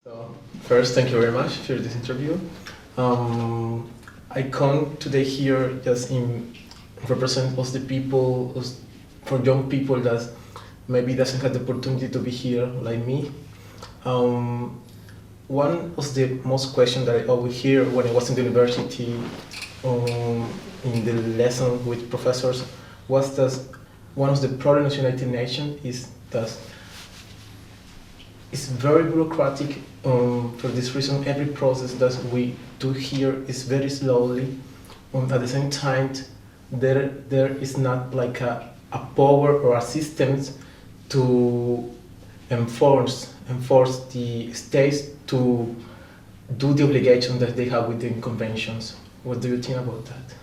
So first, thank you very much for this interview. I come today here just in represent of the people, for young people that maybe doesn't have the opportunity to be here like me. One of the most questions that I always hear when I was in the university, in the lesson with professors, was that one of the problems of the United Nations is that it's very bureaucratic. For this reason, every process that we do here is very slowly. At the same time, there is not like a power or a system to enforce the states to do the obligation that they have within conventions. What do you think about that?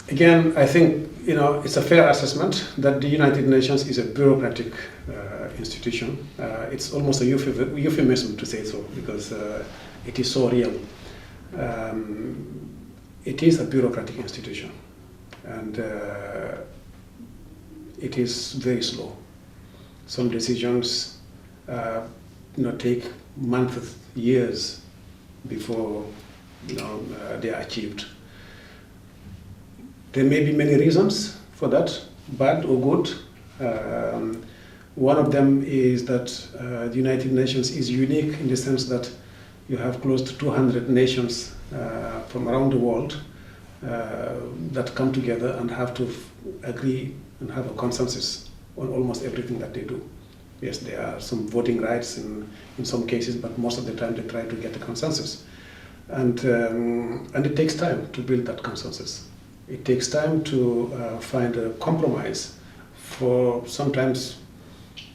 Again, I think it's a fair assessment that the United Nations is a bureaucratic institution. It's almost a euphemism to say so, because it is so real. It is a bureaucratic institution, and it is very slow. Some decisions take months, years before they are achieved. There may be many reasons for that, bad or good. One of them is that the United Nations is unique in the sense that you have close to 200 nations from around the world that come together and have to agree and have a consensus on almost everything that they do. Yes, there are some voting rights in some cases, but most of the time they try to get a consensus. And it takes time to build that consensus. It takes time to find a compromise for sometimes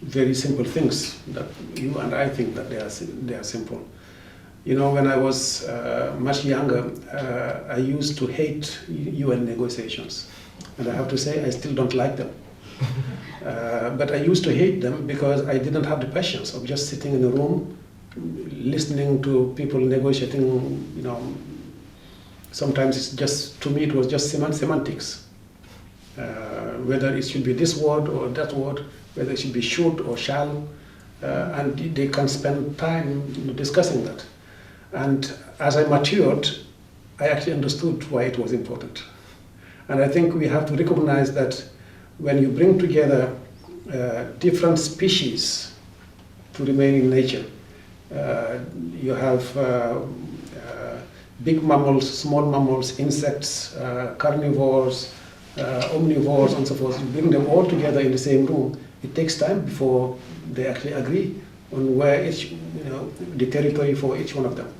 very simple things that you and I think that they are simple. When I was much younger, I used to hate UN negotiations, and I have to say I still don't like them. But I used to hate them because I didn't have the patience of just sitting in a room, listening to people negotiating. Sometimes it's just, to me, it was just semantics. Whether it should be this word or that word, whether it should be should or shall, and they can spend time discussing that. And as I matured, I actually understood why it was important. And I think we have to recognize that when you bring together different species to remain in nature, you have big mammals, small mammals, insects, carnivores, omnivores, and so forth. You bring them all together in the same room. It takes time before they actually agree on where the territory for each one of them.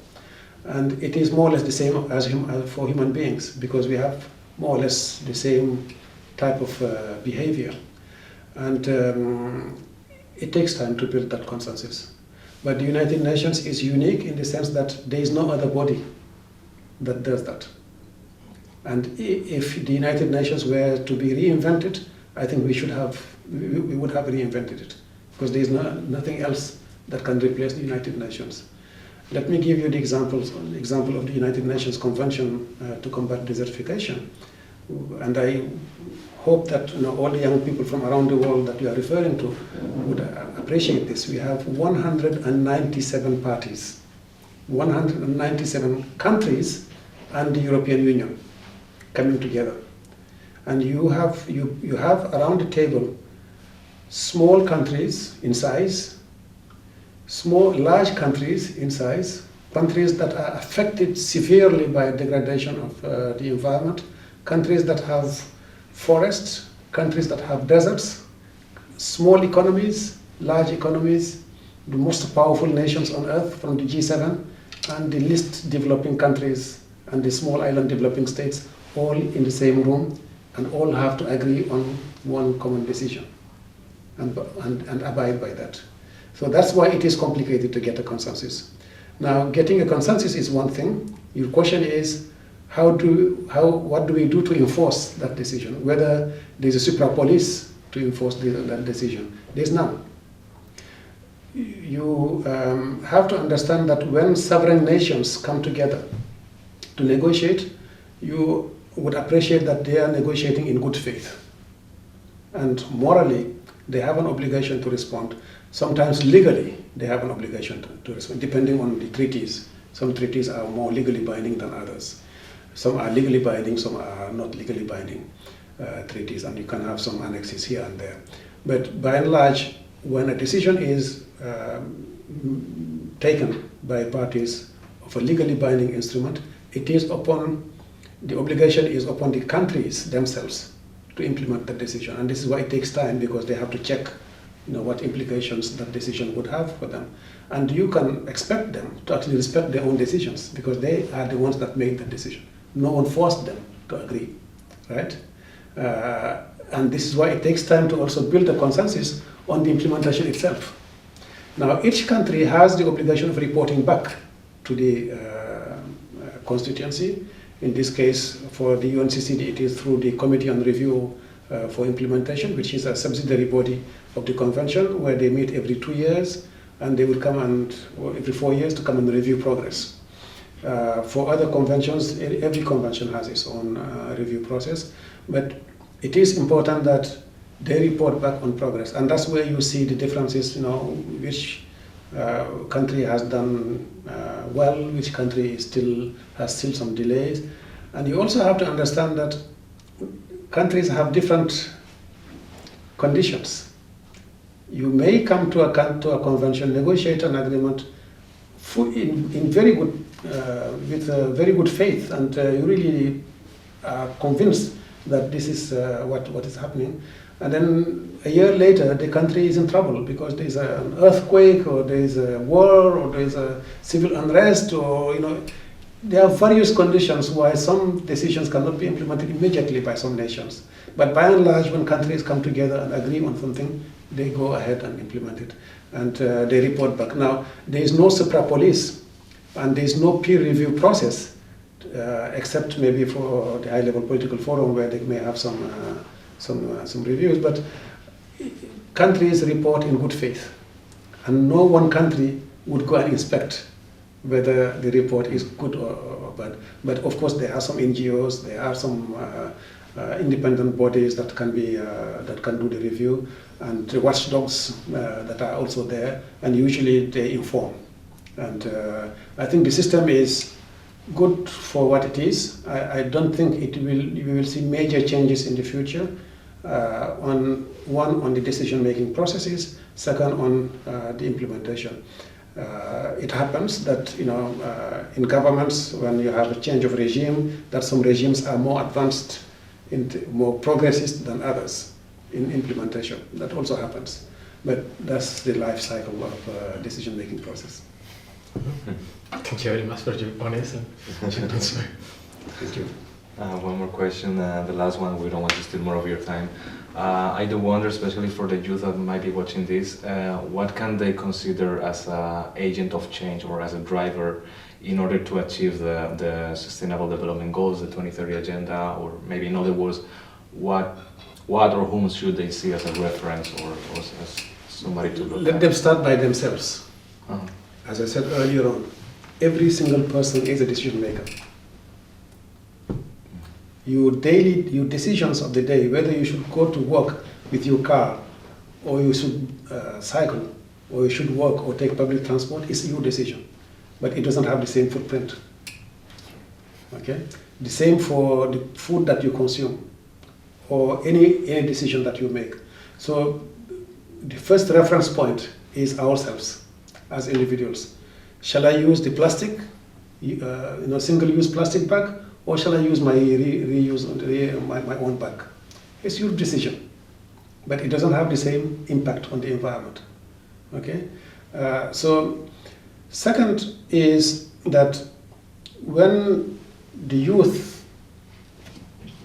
And it is more or less the same as for human beings, because we have more or less the same type of behavior. And it takes time to build that consensus. But the United Nations is unique in the sense that there is no other body that does that. And if the United Nations were to be reinvented, I think we would have reinvented it, because there is nothing else that can replace the United Nations. Let me give you the example of the United Nations Convention to combat desertification. And I hope that all the young people from around the world that you are referring to would appreciate this. We have 197 parties, 197 countries, and the European Union coming together. And you have around the table small countries in size, large countries in size, countries that are affected severely by degradation of the environment, countries that have forests, countries that have deserts, small economies, large economies, the most powerful nations on earth from the G7, and the least developing countries and the small island developing states, all in the same room, and all have to agree on one common decision and abide by that. So that's why it is complicated to get a consensus. Now, getting a consensus is one thing. Your question is, what do we do to enforce that decision? Whether there's a supra police to enforce that decision. There's none. You have to understand that when sovereign nations come together to negotiate, you would appreciate that they are negotiating in good faith. And morally, they have an obligation to respond. Sometimes legally, they have an obligation to respond, depending on the treaties. Some treaties are more legally binding than others. Some are legally binding, some are not legally binding treaties, and you can have some annexes here and there. But by and large, when a decision is taken by parties of a legally binding instrument, the obligation is upon the countries themselves to implement the decision. And this is why it takes time, because they have to check what implications that decision would have for them. And you can expect them to actually respect their own decisions, because they are the ones that made the decision. No one forced them to agree, right? And this is why it takes time to also build a consensus on the implementation itself. Now, each country has the obligation of reporting back to the constituency. In this case, for the UNCCD, it is through the Committee on Review for Implementation, which is a subsidiary body of the convention, where they meet every 2 years, and they will come every 4 years to come and review progress. For other conventions, every convention has its own review process, but it is important that they report back on progress, and that's where you see the differences, which country has done well, which country has still some delays. And you also have to understand that countries have different conditions. You may come to a convention, negotiate an agreement in very good, with very good faith, and you really are convinced that this is what is happening. And then a year later, the country is in trouble because there is an earthquake, or there is a war, or there is a civil unrest, or there are various conditions why some decisions cannot be implemented immediately by some nations. But by and large, when countries come together and agree on something, they go ahead and implement it, and they report back. Now, there is no supra-police, and there is no peer review process, except maybe for the high-level political forum, where they may have some reviews, but countries report in good faith, and no one country would go and inspect whether the report is good or bad. But of course, there are some NGOs, there are some independent bodies that can do the review, and the watchdogs that are also there, and usually they inform. And I think the system is good for what it is. I don't think we will see major changes in the future. On the decision-making processes, second on the implementation. It happens that in governments, when you have a change of regime, that some regimes are more advanced, more progressist than others in implementation. That also happens, but that's the life cycle of decision-making process. Thank you very much for your honest and answer. Thank you. One more question, the last one. We don't want to steal more of your time. I do wonder, especially for the youth that might be watching this, what can they consider as an agent of change or as a driver in order to achieve the Sustainable Development Goals, the 2030 Agenda, or maybe in other words, what or whom should they see as a reference or as somebody to look at? Let them start by themselves. Uh-huh. As I said earlier on, every single person is a decision maker. Your decisions of the day, whether you should go to work with your car, or you should cycle, or you should walk or take public transport, is your decision. But it doesn't have the same footprint. Okay? The same for the food that you consume, or any decision that you make. So the first reference point is ourselves as individuals. Shall I use the plastic, single-use plastic bag, or shall I use my my own bag? It's your decision, but it doesn't have the same impact on the environment. Okay. So, second is that when the youth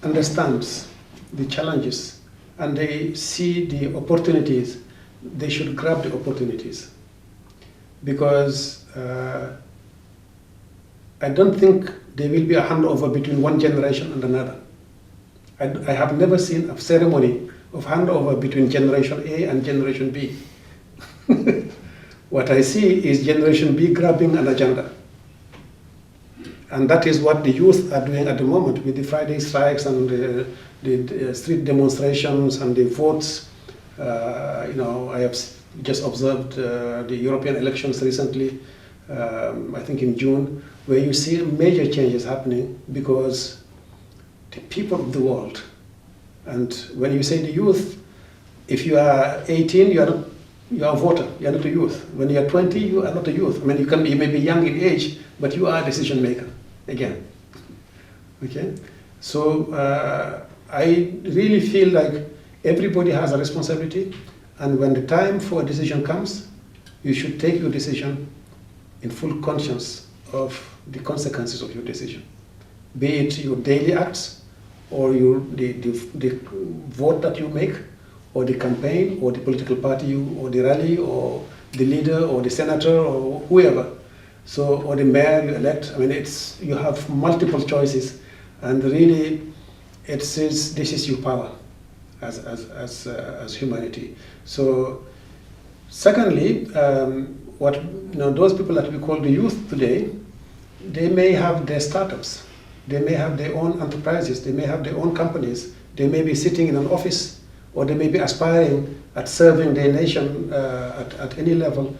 understands the challenges and they see the opportunities, they should grab the opportunities, because I don't think there will be a handover between one generation and another. I have never seen a ceremony of handover between Generation A and Generation B. What I see is Generation B grabbing an agenda. And that is what the youth are doing at the moment with the Friday strikes and the street demonstrations and the votes. I have just observed the European elections recently, I think in June, where you see major changes happening because the people of the world, and when you say the youth, if you are 18, you are a voter, you are not a youth. When you are 20, you are not a youth. I mean, you may be young in age, but you are a decision maker again. Okay? So I really feel like everybody has a responsibility, and when the time for a decision comes, you should take your decision in full conscience of the consequences of your decision. Be it your daily acts, or the vote that you make, or the campaign, or the political party, or the rally, or the leader, or the senator, or whoever. So, or the mayor you elect. I mean, you have multiple choices, and really, this is your power as humanity. So, secondly, those people that we call the youth today, they may have their startups, they may have their own enterprises, they may have their own companies, they may be sitting in an office, or they may be aspiring at serving their nation at any level.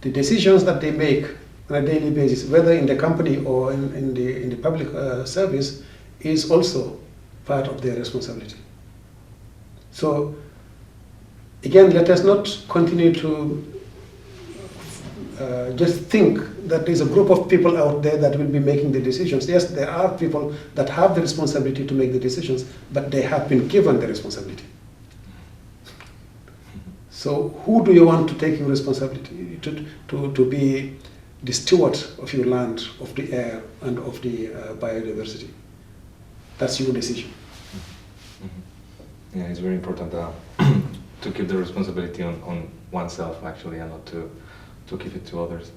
The decisions that they make on a daily basis, whether in the company or in the public service, is also part of their responsibility. So, again, let us not continue to just think that there's a group of people out there that will be making the decisions. Yes, there are people that have the responsibility to make the decisions, but they have been given the responsibility. So who do you want to take your responsibility to be the steward of your land, of the air, and of the biodiversity? That's your decision. Yeah, it's very important to keep the responsibility on oneself, actually, and not to give it to others.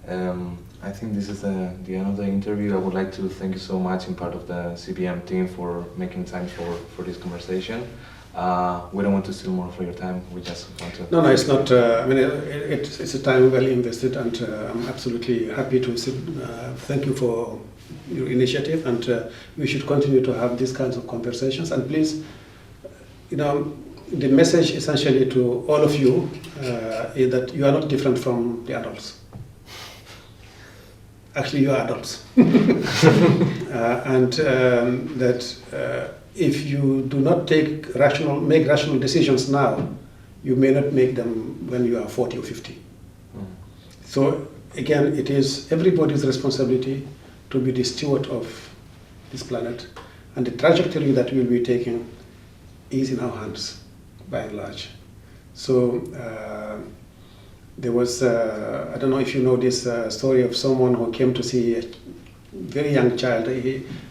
I think this is the end of the interview. I would like to thank you so much in part of the CBM team for making time for this conversation. We don't want to steal more of your time. We just want to... No, it's not. I mean, it's a time well invested, and I'm absolutely happy to thank you for your initiative, and we should continue to have these kinds of conversations. And please, the message essentially to all of you is that you are not different from the adults. Actually, you are adults. And that if you do not make rational decisions now, you may not make them when you are 40 or 50. So again, it is everybody's responsibility to be the steward of this planet, and the trajectory that we'll be taking is in our hands, by and large. So there was, I don't know if you know this story of someone who came to see a very young child.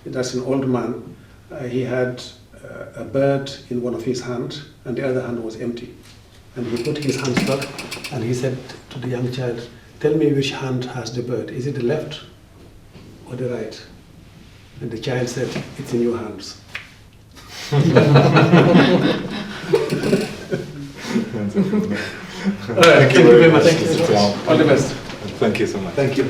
That's an old man. He had a bird in one of his hands, and the other hand was empty. And he put his hands back, and he said to the young child, "Tell me which hand has the bird. Is it the left or the right?" And the child said, "It's in your hands." All right, thank you very much. Thank you. All the best. Thank you so much. Thank you.